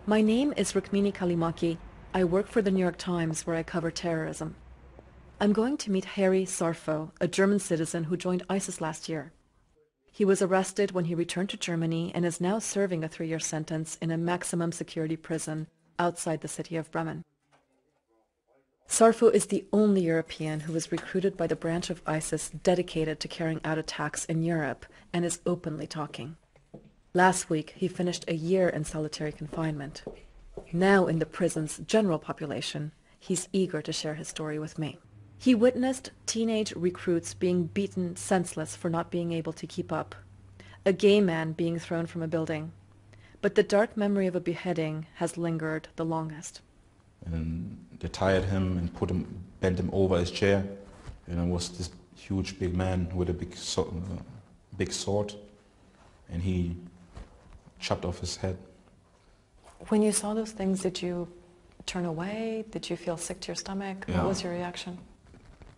My name is Rukmini Kalimaki. I work for the New York Times where I cover terrorism. I'm going to meet Harry Sarfo, a German citizen who joined ISIS last year. He was arrested when he returned to Germany and is now serving a 3-year sentence in a maximum security prison outside the city of Bremen. Sarfo is the only European who was recruited by the branch of ISIS dedicated to carrying out attacks in Europe and is openly talking. Last week, he finished a year in solitary confinement. Now in the prison's general population, he's eager to share his story with me. He witnessed teenage recruits being beaten senseless for not being able to keep up, a gay man being thrown from a building. But the dark memory of a beheading has lingered the longest. And they tied him and bent him over his chair. And it was this huge big man with a big sword, and he chopped off his head. When you saw those things, did you turn away? Did you feel sick to your stomach? Yeah. What was your reaction?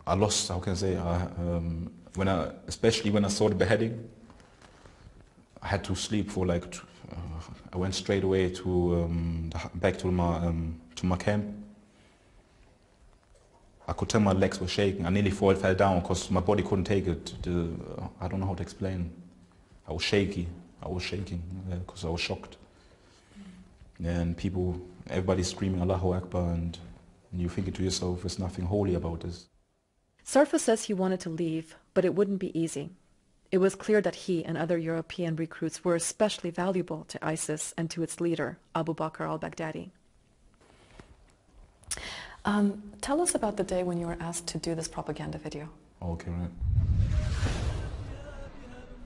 I lost, how can I say, especially when I saw the beheading, I had to sleep for like, I went straight away to back to my camp. I could tell my legs were shaking. I nearly fell down because my body couldn't take it. I don't know how to explain. I was shaky. I was shaking because I was shocked. And everybody's screaming Allahu Akbar, and you're thinking to yourself, there's nothing holy about this. Sarfo says he wanted to leave, but it wouldn't be easy. It was clear that he and other European recruits were especially valuable to ISIS and to its leader, Abu Bakr al-Baghdadi. Tell us about the day when you were asked to do this propaganda video. Okay, right.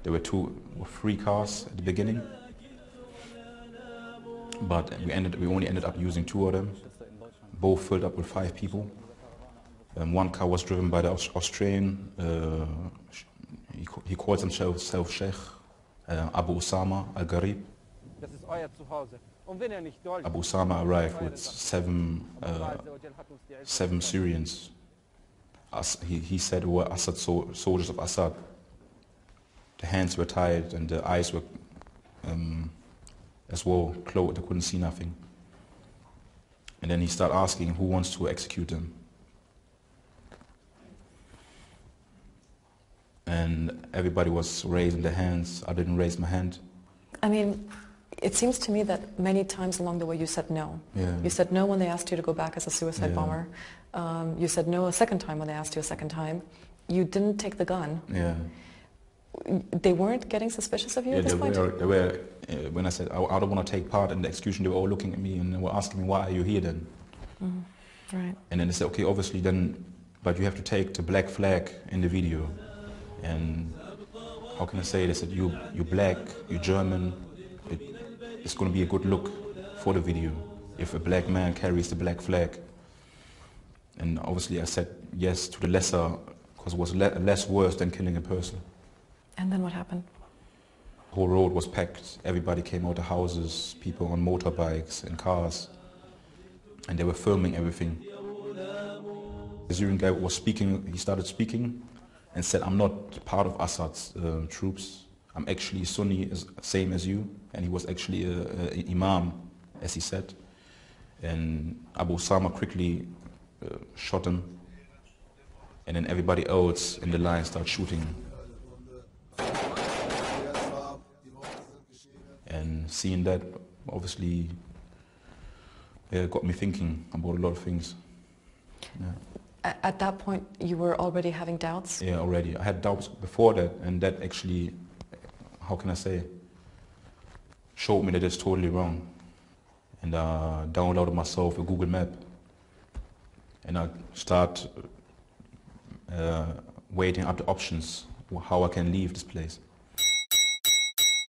There were 3 cars at the beginning, but we only ended up using 2 of them, both filled up with 5 people. One car was driven by the Australian, he calls himself Sheikh Abu Osama al-Gharib. Abu Osama arrived with 7 Syrians. He said were Assad soldiers of Assad. The hands were tied and the eyes were as well closed. They couldn't see nothing. And then he started asking who wants to execute them. And everybody was raising their hands. I didn't raise my hand. I mean, it seems to me that many times along the way you said no. Yeah. You said no when they asked you to go back as a suicide Yeah. bomber. You said no a second time when they asked you a second time. You didn't take the gun. Yeah. They weren't getting suspicious of you at this point? They were, when I said I don't want to take part in the execution, they were all looking at me and they were asking me, why are you here then? Right. And then they said, okay, obviously then, but you have to take the black flag in the video. And how can I say, they said, you're black, you're German, it's going to be a good look for the video if a black man carries the black flag. And obviously I said yes to the lesser, because it was less worse than killing a person. And then what happened? The whole road was packed. Everybody came out of houses, people on motorbikes and cars, and they were filming everything. The Syrian guy was speaking, he started speaking and said, I'm not part of Assad's troops. I'm actually Sunni, same as you. And he was actually an imam, as he said. And Abu Osama quickly shot him. And then everybody else in the line started shooting. And seeing that, obviously, got me thinking about a lot of things. Yeah. At that point, you were already having doubts? Yeah, already. I had doubts before that, and that actually, how can I say, showed me that it's totally wrong. And I downloaded myself a Google map, and I start weighing up the options, how I can leave this place.